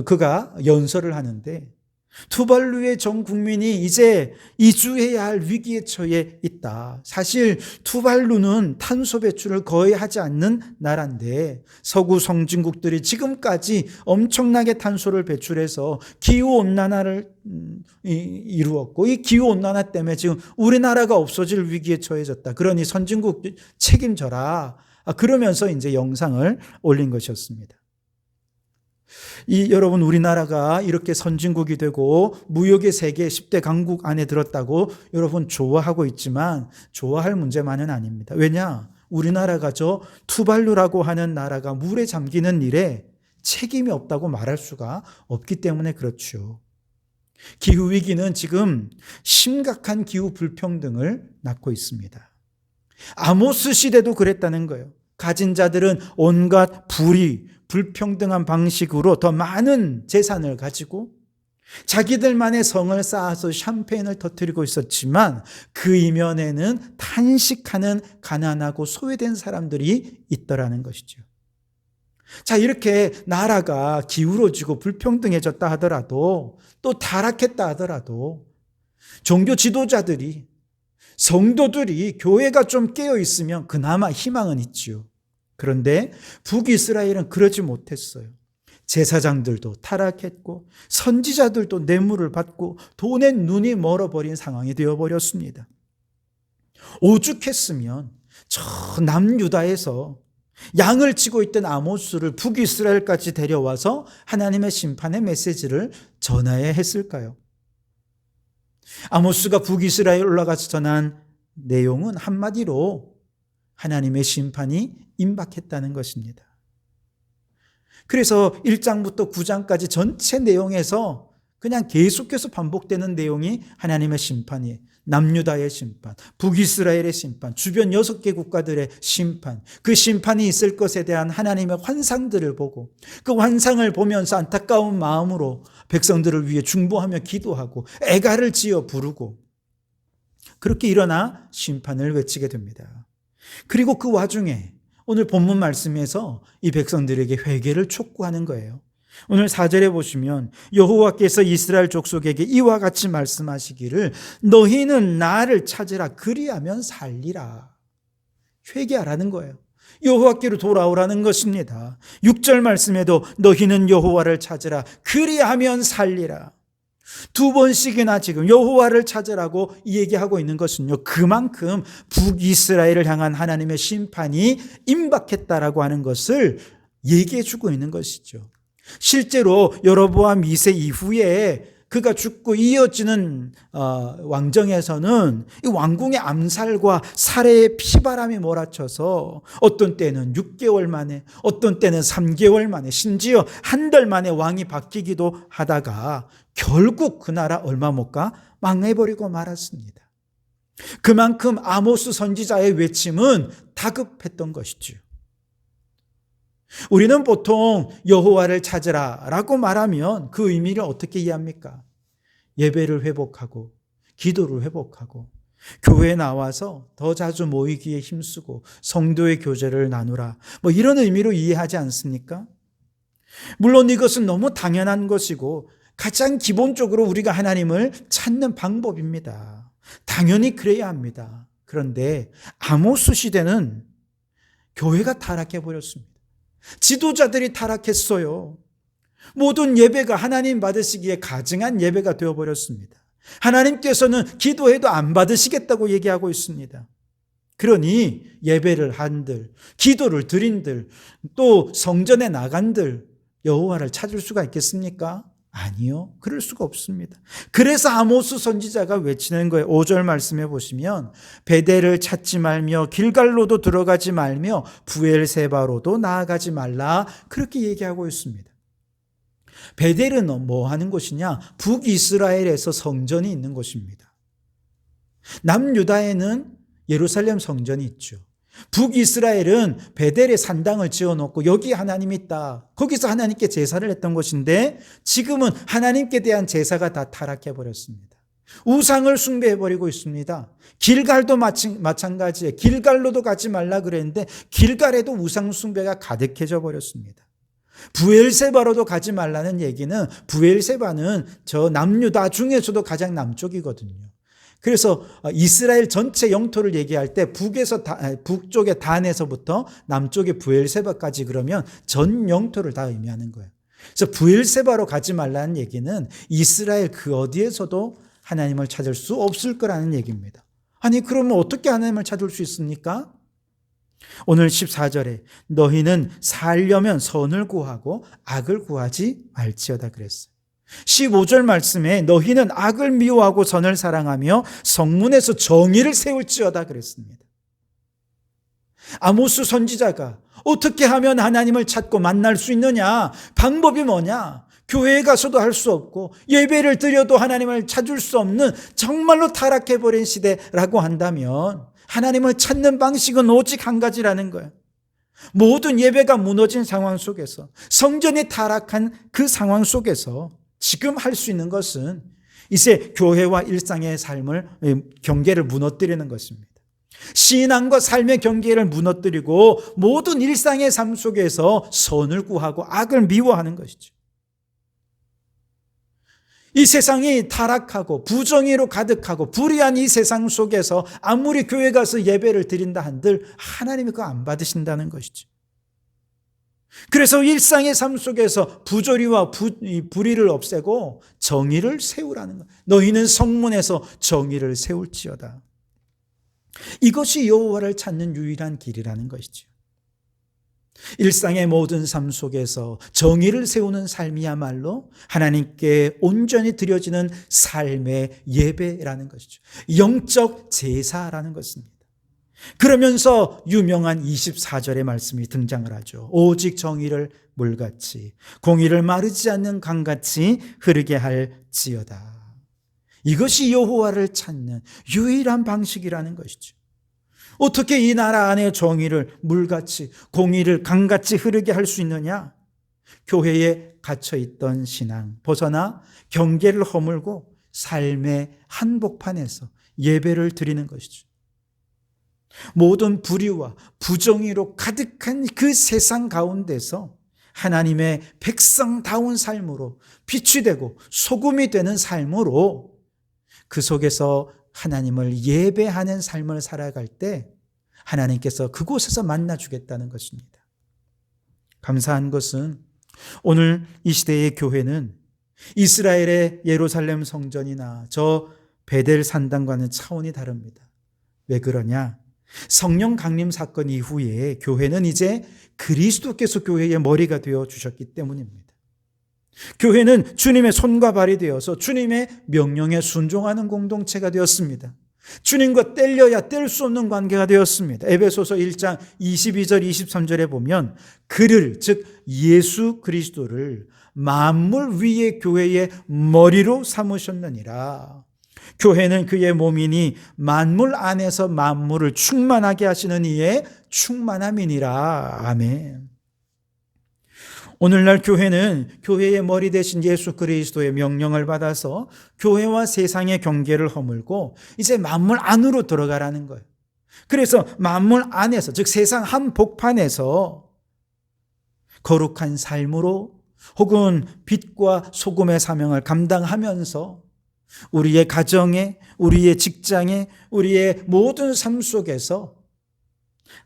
그가 연설을 하는데, 투발루의 전 국민이 이제 이주해야 할 위기에 처해 있다. 사실 투발루는 탄소 배출을 거의 하지 않는 나라인데 서구 선진국들이 지금까지 엄청나게 탄소를 배출해서 기후온난화를 이루었고, 이 기후온난화 때문에 지금 우리나라가 없어질 위기에 처해졌다. 그러니 선진국 책임져라. 그러면서 이제 영상을 올린 것이었습니다. 여러분, 우리나라가 이렇게 선진국이 되고 무역의 세계 10대 강국 안에 들었다고 여러분 좋아하고 있지만 좋아할 문제만은 아닙니다. 왜냐? 우리나라가 저 투발루라고 하는 나라가 물에 잠기는 일에 책임이 없다고 말할 수가 없기 때문에 그렇죠. 기후위기는 지금 심각한 기후 불평등을 낳고 있습니다. 아모스 시대도 그랬다는 거예요. 가진 자들은 온갖 불평등한 방식으로 더 많은 재산을 가지고 자기들만의 성을 쌓아서 샴페인을 터뜨리고 있었지만 그 이면에는 탄식하는 가난하고 소외된 사람들이 있더라는 것이죠. 자, 이렇게 나라가 기울어지고 불평등해졌다 하더라도, 또 타락했다 하더라도 종교 지도자들이, 성도들이, 교회가 좀 깨어 있으면 그나마 희망은 있지요. 그런데 북이스라엘은 그러지 못했어요. 제사장들도 타락했고 선지자들도 뇌물을 받고 돈에 눈이 멀어버린 상황이 되어버렸습니다. 오죽했으면 저 남유다에서 양을 치고 있던 아모스를 북이스라엘까지 데려와서 하나님의 심판의 메시지를 전해야 했을까요? 아모스가 북이스라엘 올라가서 전한 내용은 한마디로 하나님의 심판이 임박했다는 것입니다. 그래서 1장부터 9장까지 전체 내용에서 그냥 계속해서 반복되는 내용이 하나님의 심판이에요. 남유다의 심판, 북이스라엘의 심판, 주변 6개 국가들의 심판, 그 심판이 있을 것에 대한 하나님의 환상들을 보고 그 환상을 보면서 안타까운 마음으로 백성들을 위해 중보하며 기도하고 애가를 지어 부르고 그렇게 일어나 심판을 외치게 됩니다. 그리고 그 와중에 오늘 본문 말씀에서 이 백성들에게 회개를 촉구하는 거예요. 오늘 4절에 보시면 여호와께서 이스라엘 족속에게 이와 같이 말씀하시기를 너희는 나를 찾으라 그리하면 살리라. 회개하라는 거예요. 여호와께로 돌아오라는 것입니다. 6절 말씀에도 너희는 여호와를 찾으라 그리하면 살리라. 2번씩이나 지금 여호와를 찾으라고 얘기하고 있는 것은요, 그만큼 북이스라엘을 향한 하나님의 심판이 임박했다라고 하는 것을 얘기해 주고 있는 것이죠. 실제로 여로보암 2세 이후에 그가 죽고 이어지는 왕정에서는 이 왕궁의 암살과 살해의 피바람이 몰아쳐서 어떤 때는 6개월 만에, 어떤 때는 3개월 만에, 심지어 한 달 만에 왕이 바뀌기도 하다가 결국 그 나라 얼마 못 가 망해버리고 말았습니다. 그만큼 아모스 선지자의 외침은 다급했던 것이죠. 우리는 보통 여호와를 찾으라 라고 말하면 그 의미를 어떻게 이해합니까? 예배를 회복하고 기도를 회복하고 교회에 나와서 더 자주 모이기에 힘쓰고 성도의 교제를 나누라, 뭐 이런 의미로 이해하지 않습니까? 물론 이것은 너무 당연한 것이고 가장 기본적으로 우리가 하나님을 찾는 방법입니다. 당연히 그래야 합니다. 그런데 아모스 시대는 교회가 타락해버렸습니다. 지도자들이 타락했어요. 모든 예배가 하나님 받으시기에 가증한 예배가 되어버렸습니다. 하나님께서는 기도해도 안 받으시겠다고 얘기하고 있습니다. 그러니 예배를 한들, 기도를 드린들, 또 성전에 나간들 여호와를 찾을 수가 있겠습니까? 아니요. 그럴 수가 없습니다. 그래서 아모스 선지자가 외치는 거예요. 5절 말씀해 보시면 베델을 찾지 말며 길갈로도 들어가지 말며 부엘세바로도 나아가지 말라, 그렇게 얘기하고 있습니다. 베델은 뭐 하는 곳이냐? 북이스라엘에서 성전이 있는 곳입니다. 남유다에는 예루살렘 성전이 있죠. 북이스라엘은 베델에 산당을 지어놓고 여기 하나님이 있다. 거기서 하나님께 제사를 했던 것인데 지금은 하나님께 대한 제사가 다 타락해버렸습니다. 우상을 숭배해버리고 있습니다. 길갈도 마찬가지예요. 길갈로도 가지 말라 그랬는데 길갈에도 우상 숭배가 가득해져 버렸습니다. 부엘세바로도 가지 말라는 얘기는 부엘세바는 저 남유다 중에서도 가장 남쪽이거든요. 그래서 이스라엘 전체 영토를 얘기할 때 북쪽의 단에서부터 남쪽의 부엘세바까지 그러면 전 영토를 다 의미하는 거예요. 그래서 부엘세바로 가지 말라는 얘기는 이스라엘 그 어디에서도 하나님을 찾을 수 없을 거라는 얘기입니다. 아니 그러면 어떻게 하나님을 찾을 수 있습니까? 오늘 14절에 너희는 살려면 선을 구하고 악을 구하지 말지어다 그랬어요. 15절 말씀에 너희는 악을 미워하고 선을 사랑하며 성문에서 정의를 세울지어다 그랬습니다. 아모스 선지자가 어떻게 하면 하나님을 찾고 만날 수 있느냐? 방법이 뭐냐? 교회에 가서도 할 수 없고 예배를 드려도 하나님을 찾을 수 없는 정말로 타락해버린 시대라고 한다면 하나님을 찾는 방식은 오직 한 가지라는 거예요. 모든 예배가 무너진 상황 속에서 성전이 타락한 그 상황 속에서 지금 할 수 있는 것은 이제 교회와 일상의 삶을 경계를 무너뜨리는 것입니다. 신앙과 삶의 경계를 무너뜨리고 모든 일상의 삶 속에서 선을 구하고 악을 미워하는 것이죠. 이 세상이 타락하고 부정의로 가득하고 불의한 이 세상 속에서 아무리 교회 가서 예배를 드린다 한들 하나님이 그거 안 받으신다는 것이죠. 그래서 일상의 삶 속에서 부조리와 불의를 없애고 정의를 세우라는 것. 너희는 성문에서 정의를 세울지어다. 이것이 여호와를 찾는 유일한 길이라는 것이죠. 일상의 모든 삶 속에서 정의를 세우는 삶이야말로 하나님께 온전히 드려지는 삶의 예배라는 것이죠. 영적 제사라는 것입니다. 그러면서 유명한 24절의 말씀이 등장을 하죠. 오직 정의를 물같이 공의를 마르지 않는 강같이 흐르게 할지어다. 이것이 여호와를 찾는 유일한 방식이라는 것이죠. 어떻게 이 나라 안에 정의를 물같이 공의를 강같이 흐르게 할 수 있느냐? 교회에 갇혀있던 신앙 벗어나 경계를 허물고 삶의 한복판에서 예배를 드리는 것이죠. 모든 불의와 부정의로 가득한 그 세상 가운데서 하나님의 백성다운 삶으로 빛이 되고 소금이 되는 삶으로 그 속에서 하나님을 예배하는 삶을 살아갈 때 하나님께서 그곳에서 만나주겠다는 것입니다. 감사한 것은 오늘 이 시대의 교회는 이스라엘의 예루살렘 성전이나 저 베델 산당과는 차원이 다릅니다. 왜 그러냐? 성령 강림 사건 이후에 교회는 이제 그리스도께서 교회의 머리가 되어 주셨기 때문입니다. 교회는 주님의 손과 발이 되어서 주님의 명령에 순종하는 공동체가 되었습니다. 주님과 뗄려야 뗄 수 없는 관계가 되었습니다. 에베소서 1장 22절 23절에 보면 그를 즉 예수 그리스도를 만물 위의 교회의 머리로 삼으셨느니라. 교회는 그의 몸이니 만물 안에서 만물을 충만하게 하시는 이의 충만함이니라. 아멘. 오늘날 교회는 교회의 머리 되신 예수 그리스도의 명령을 받아서 교회와 세상의 경계를 허물고 이제 만물 안으로 들어가라는 거예요. 그래서 만물 안에서 즉 세상 한복판에서 거룩한 삶으로 혹은 빛과 소금의 사명을 감당하면서 우리의 가정에, 우리의 직장에, 우리의 모든 삶 속에서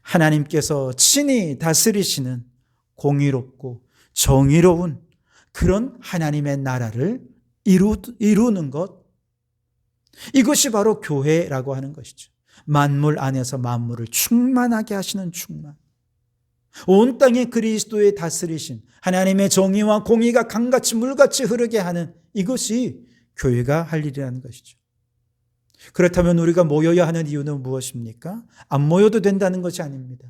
하나님께서 친히 다스리시는 공의롭고 정의로운 그런 하나님의 나라를 이루는 것, 이것이 바로 교회라고 하는 것이죠. 만물 안에서 만물을 충만하게 하시는 충만, 온 땅에 그리스도의 다스리신 하나님의 정의와 공의가 강같이 물같이 흐르게 하는 이것이 교회가 할 일이라는 것이죠. 그렇다면 우리가 모여야 하는 이유는 무엇입니까? 안 모여도 된다는 것이 아닙니다.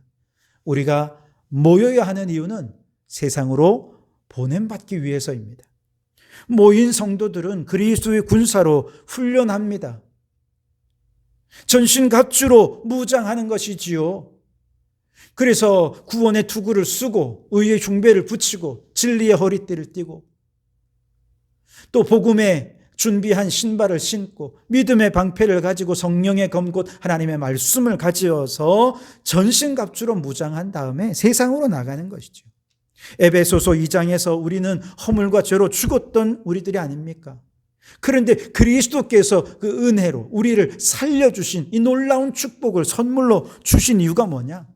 우리가 모여야 하는 이유는 세상으로 보냄받기 위해서입니다. 모인 성도들은 그리스도의 군사로 훈련합니다. 전신갑주로 무장하는 것이지요. 그래서 구원의 투구를 쓰고 의의 중배를 붙이고 진리의 허리띠를 띠고 또 복음에 준비한 신발을 신고 믿음의 방패를 가지고 성령의 검곧 하나님의 말씀을 가지어서 전신갑주로 무장한 다음에 세상으로 나가는 것이죠. 에베소서 2장에서 우리는 허물과 죄로 죽었던 우리들이 아닙니까? 그런데 그리스도께서 그 은혜로 우리를 살려주신 이 놀라운 축복을 선물로 주신 이유가 뭐냐?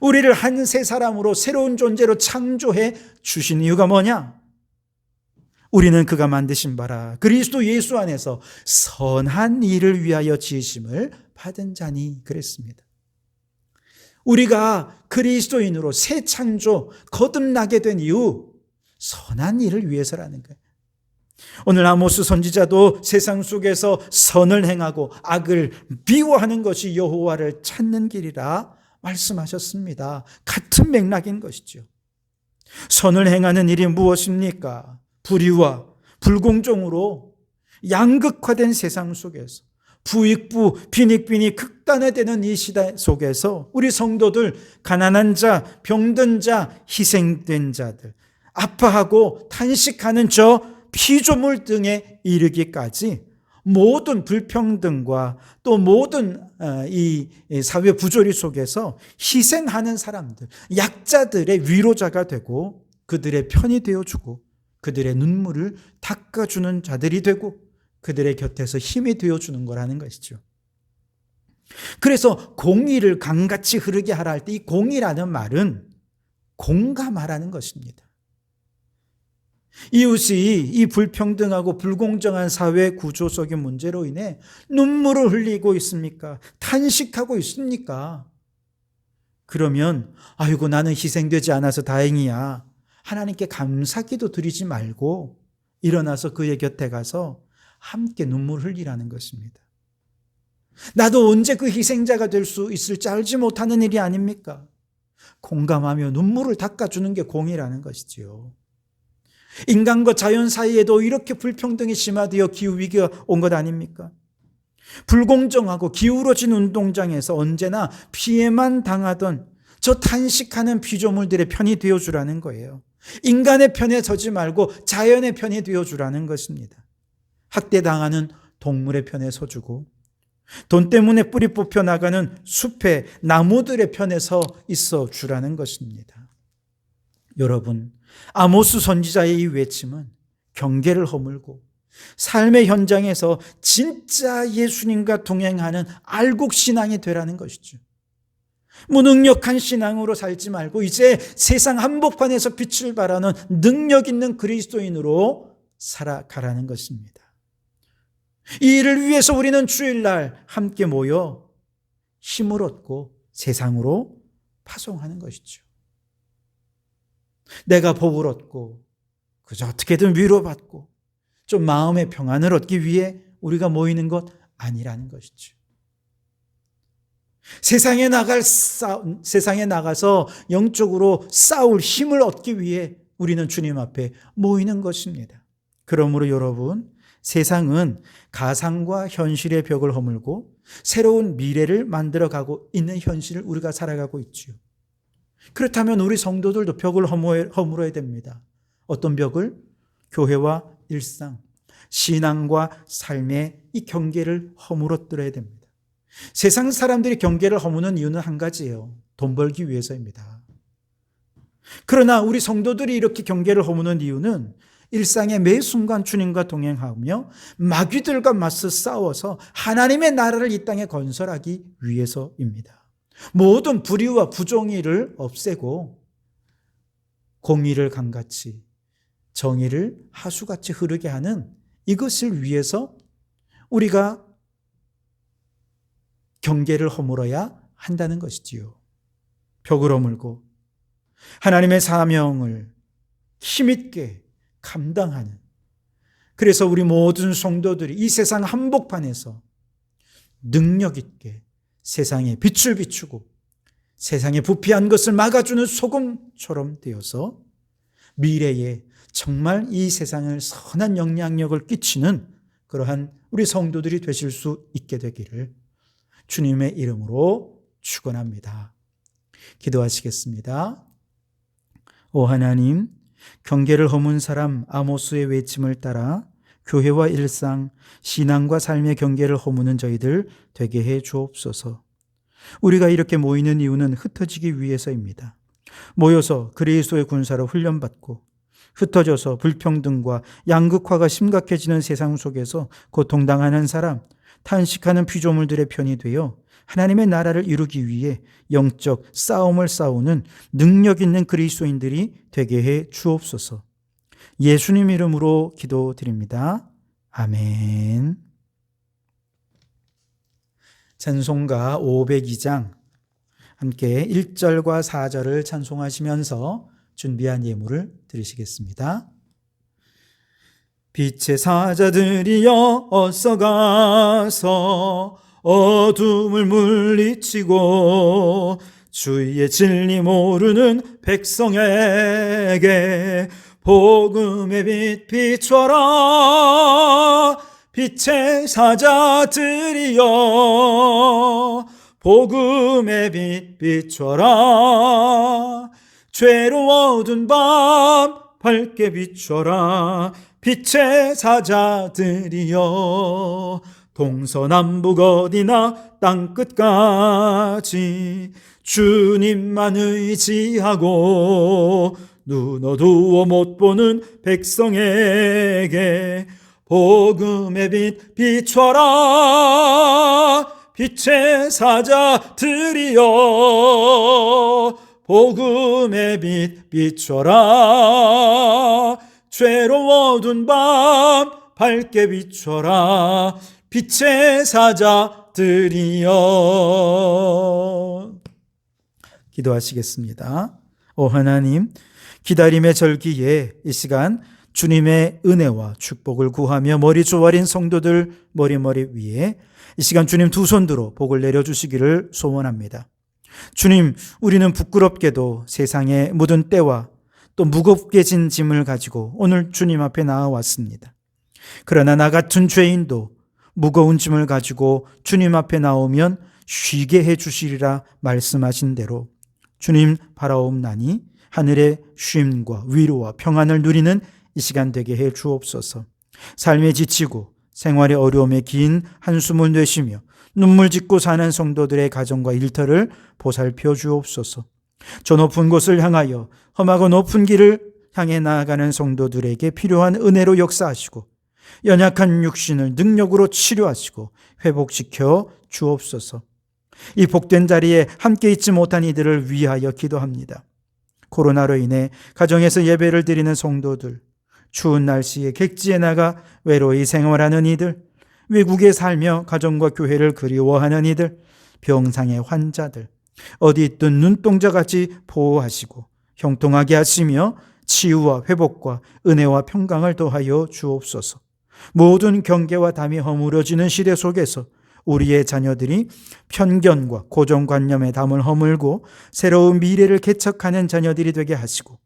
우리를 한 새 사람으로 새로운 존재로 창조해 주신 이유가 뭐냐? 우리는 그가 만드신 바라 그리스도 예수 안에서 선한 일을 위하여 지으심을 받은 자니 그랬습니다. 우리가 그리스도인으로 새 창조, 거듭나게 된 이유, 선한 일을 위해서라는 거예요. 오늘 아모스 선지자도 세상 속에서 선을 행하고 악을 비워하는 것이 여호와를 찾는 길이라 말씀하셨습니다. 같은 맥락인 것이죠. 선을 행하는 일이 무엇입니까? 불의와 불공정으로 양극화된 세상 속에서 부익부, 빈익빈이 극단화되는 이 시대 속에서 우리 성도들, 가난한 자, 병든 자, 희생된 자들, 아파하고 탄식하는 저 피조물 등에 이르기까지 모든 불평등과 또 모든 이 사회 부조리 속에서 희생하는 사람들, 약자들의 위로자가 되고 그들의 편이 되어주고 그들의 눈물을 닦아주는 자들이 되고 그들의 곁에서 힘이 되어주는 거라는 것이죠. 그래서 공의를 강같이 흐르게 하라 할 때 이 공의라는 말은 공감하라는 것입니다. 이웃이 이 불평등하고 불공정한 사회 구조 속의 문제로 인해 눈물을 흘리고 있습니까? 탄식하고 있습니까? 그러면 아이고 나는 희생되지 않아서 다행이야. 하나님께 감사기도 드리지 말고 일어나서 그의 곁에 가서 함께 눈물 흘리라는 것입니다. 나도 언제 그 희생자가 될 수 있을지 알지 못하는 일이 아닙니까? 공감하며 눈물을 닦아주는 게 공의라는 것이지요. 인간과 자연 사이에도 이렇게 불평등이 심화되어 기후위기가 온 것 아닙니까? 불공정하고 기울어진 운동장에서 언제나 피해만 당하던 저 탄식하는 피조물들의 편이 되어주라는 거예요. 인간의 편에 서지 말고 자연의 편이 되어주라는 것입니다. 학대당하는 동물의 편에 서주고 돈 때문에 뿌리 뽑혀 나가는 숲의 나무들의 편에 서 있어 주라는 것입니다. 여러분, 아모스 선지자의 이 외침은 경계를 허물고 삶의 현장에서 진짜 예수님과 동행하는 알곡 신앙이 되라는 것이죠. 무능력한 신앙으로 살지 말고 이제 세상 한복판에서 빛을 발하는 능력 있는 그리스도인으로 살아가라는 것입니다. 이 일을 위해서 우리는 주일날 함께 모여 힘을 얻고 세상으로 파송하는 것이죠. 내가 복을 얻고 그저 어떻게든 위로받고 좀 마음의 평안을 얻기 위해 우리가 모이는 것 아니라는 것이죠. 세상에 나가서 영적으로 싸울 힘을 얻기 위해 우리는 주님 앞에 모이는 것입니다. 그러므로 여러분, 세상은 가상과 현실의 벽을 허물고 새로운 미래를 만들어가고 있는 현실을 우리가 살아가고 있죠. 그렇다면 우리 성도들도 벽을 허물어야 됩니다. 어떤 벽을? 교회와 일상, 신앙과 삶의 이 경계를 허물어뜨려야 됩니다. 세상 사람들이 경계를 허무는 이유는 한 가지예요. 돈 벌기 위해서입니다. 그러나 우리 성도들이 이렇게 경계를 허무는 이유는 일상의 매 순간 주님과 동행하며 마귀들과 맞서 싸워서 하나님의 나라를 이 땅에 건설하기 위해서입니다. 모든 불의와 부정의를 없애고 공의를 강같이 정의를 하수같이 흐르게 하는 이것을 위해서 우리가 경계를 허물어야 한다는 것이지요. 벽을 허물고 하나님의 사명을 힘있게 감당하는, 그래서 우리 모든 성도들이 이 세상 한복판에서 능력 있게 세상에 빛을 비추고 세상에 부패한 것을 막아주는 소금처럼 되어서 미래에 정말 이 세상을 선한 영향력을 끼치는 그러한 우리 성도들이 되실 수 있게 되기를 주님의 이름으로 축원합니다. 기도하시겠습니다. 오 하나님, 경계를 허문 사람 아모스의 외침을 따라 교회와 일상, 신앙과 삶의 경계를 허무는 저희들 되게 해 주옵소서. 우리가 이렇게 모이는 이유는 흩어지기 위해서입니다. 모여서 그리스도의 군사로 훈련받고 흩어져서 불평등과 양극화가 심각해지는 세상 속에서 고통당하는 사람, 탄식하는 피조물들의 편이 되어 하나님의 나라를 이루기 위해 영적 싸움을 싸우는 능력 있는 그리스도인들이 되게 해 주옵소서. 예수님 이름으로 기도드립니다. 아멘. 찬송가 502장 함께 1절과 4절을 찬송하시면서 준비한 예물을 드리시겠습니다. 빛의 사자들이여 어서 가서 어둠을 물리치고 주의 진리 모르는 백성에게 복음의 빛 비춰라. 빛의 사자들이여 복음의 빛 비춰라. 죄로 어두운 밤 밝게 비춰라. 빛의 사자들이여 동서남북 어디나 땅끝까지 주님만 의지하고 눈 어두워 못 보는 백성에게 복음의 빛 비춰라. 빛의 사자들이여 복음의 빛 비춰라. 죄로 어두운 밤 밝게 비춰라. 빛의 사자들이여. 기도하시겠습니다. 오 하나님, 기다림의 절기에 이 시간 주님의 은혜와 축복을 구하며 머리 조아린 성도들 머리 위에 이 시간 주님 두 손 들어 복을 내려주시기를 소원합니다. 주님, 우리는 부끄럽게도 세상에 묻은 때와 또 무겁게 진 짐을 가지고 오늘 주님 앞에 나와왔습니다. 그러나 나 같은 죄인도 무거운 짐을 가지고 주님 앞에 나오면 쉬게 해주시리라 말씀하신 대로 주님 바라옵나니 하늘의 쉼과 위로와 평안을 누리는 이 시간 되게 해 주옵소서. 삶에 지치고 생활의 어려움에 긴 한숨을 내쉬며 눈물 짓고 사는 성도들의 가정과 일터를 보살펴 주옵소서. 저 높은 곳을 향하여 험하고 높은 길을 향해 나아가는 성도들에게 필요한 은혜로 역사하시고 연약한 육신을 능력으로 치료하시고 회복시켜 주옵소서. 이 복된 자리에 함께 있지 못한 이들을 위하여 기도합니다. 코로나로 인해 가정에서 예배를 드리는 성도들, 추운 날씨에 객지에 나가 외로이 생활하는 이들, 외국에 살며 가정과 교회를 그리워하는 이들, 병상의 환자들, 어디 있든 눈동자같이 보호하시고 형통하게 하시며 치유와 회복과 은혜와 평강을 더하여 주옵소서. 모든 경계와 담이 허물어지는 시대 속에서 우리의 자녀들이 편견과 고정관념의 담을 허물고 새로운 미래를 개척하는 자녀들이 되게 하시고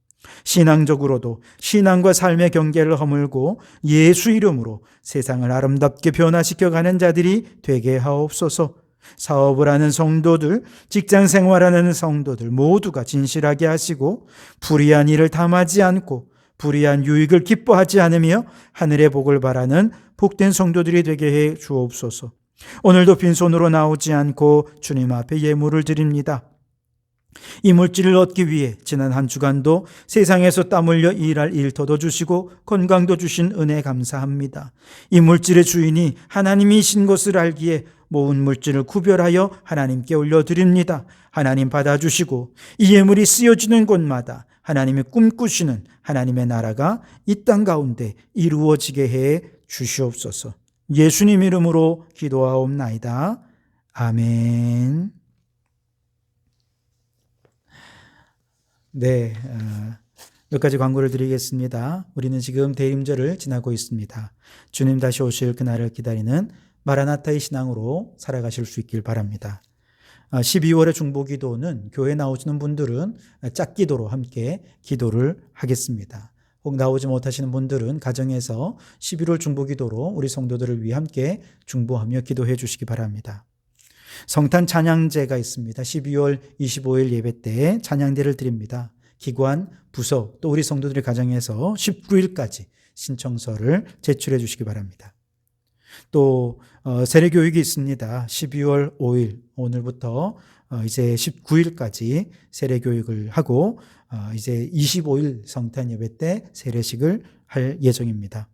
신앙적으로도 신앙과 삶의 경계를 허물고 예수 이름으로 세상을 아름답게 변화시켜가는 자들이 되게 하옵소서. 사업을 하는 성도들, 직장 생활하는 성도들 모두가 진실하게 하시고 불의한 일을 담하지 않고 불의한 유익을 기뻐하지 않으며 하늘의 복을 바라는 복된 성도들이 되게 해 주옵소서. 오늘도 빈손으로 나오지 않고 주님 앞에 예물을 드립니다. 이 물질을 얻기 위해 지난 한 주간도 세상에서 땀 흘려 일할 일터도 주시고 건강도 주신 은혜 감사합니다. 이 물질의 주인이 하나님이신 것을 알기에 모은 물질을 구별하여 하나님께 올려드립니다. 하나님 받아주시고 이 예물이 쓰여지는 곳마다 하나님이 꿈꾸시는 하나님의 나라가 이 땅 가운데 이루어지게 해 주시옵소서. 예수님 이름으로 기도하옵나이다. 아멘. 네, 몇 가지 광고를 드리겠습니다. 우리는 지금 대림절을 지나고 있습니다. 주님 다시 오실 그날을 기다리는 마라나타의 신앙으로 살아가실 수 있길 바랍니다. 12월의 중보기도는 교회 나오시는 분들은 짝기도로 함께 기도를 하겠습니다. 혹 나오지 못하시는 분들은 가정에서 11월 중보기도로 우리 성도들을 위해 함께 중보하며 기도해 주시기 바랍니다. 성탄 찬양제가 있습니다. 12월 25일 예배 때 찬양대를 드립니다. 기관, 부서, 또 우리 성도들의 가정에서 19일까지 신청서를 제출해 주시기 바랍니다. 또 세례교육이 있습니다. 12월 5일 오늘부터 이제 19일까지 세례교육을 하고 이제 25일 성탄 예배 때 세례식을 할 예정입니다.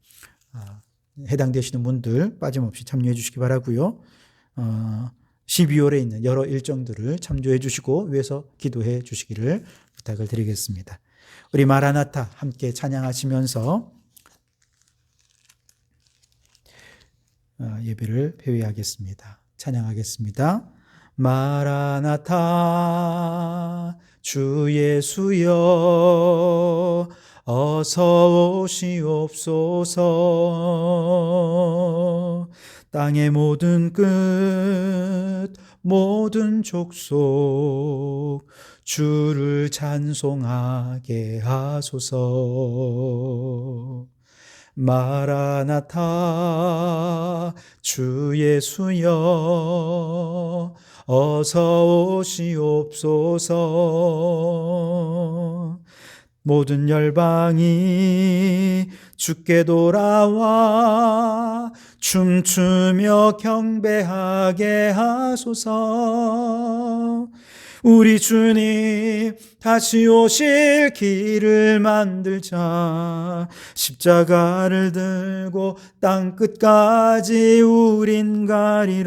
해당되시는 분들 빠짐없이 참여해 주시기 바라고요. 12월에 있는 여러 일정들을 참조해 주시고 위해서 기도해 주시기를 부탁을 드리겠습니다. 우리 마라나타 함께 찬양하시면서 예배를 폐회하겠습니다. 찬양하겠습니다. 마라나타 주 예수여 어서 오시옵소서. 땅의 모든 끝 모든 족속 주를 찬송하게 하소서. 마라나타 주 예수여 어서 오시옵소서. 모든 열방이 주께 돌아와 춤추며 경배하게 하소서. 우리 주님 다시 오실 길을 만들자. 십자가를 들고 땅끝까지 우린 가리라.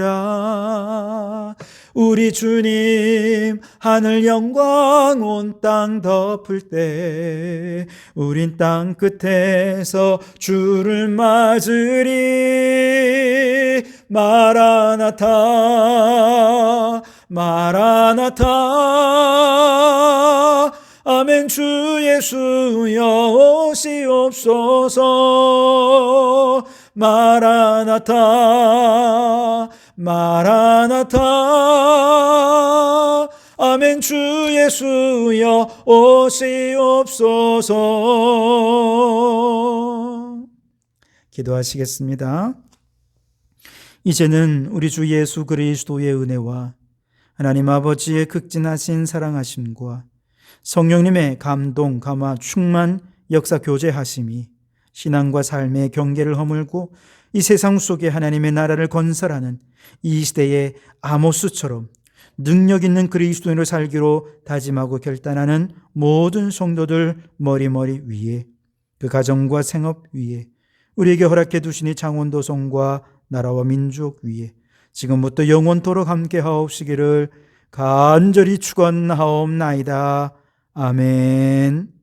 우리 주님 하늘 영광 온 땅 덮을 때 우린 땅끝에서 주를 맞으리. 마라나타 마라나타 아멘. 주 예수여 오시옵소서. 마라나타 마라나타 아멘. 주 예수여 오시옵소서. 기도하시겠습니다. 이제는 우리 주 예수 그리스도의 은혜와 하나님 아버지의 극진하신 사랑하심과 성령님의 감동, 감화, 충만, 역사 교제하심이 신앙과 삶의 경계를 허물고 이 세상 속에 하나님의 나라를 건설하는 이 시대의 아모스처럼 능력 있는 그리스도인으로 살기로 다짐하고 결단하는 모든 성도들 머리머리 위에, 그 가정과 생업 위에, 우리에게 허락해 두시니 창원도성과 나라와 민족 위에 지금부터 영원토록 함께 하옵시기를 간절히 축원하옵나이다. 아멘.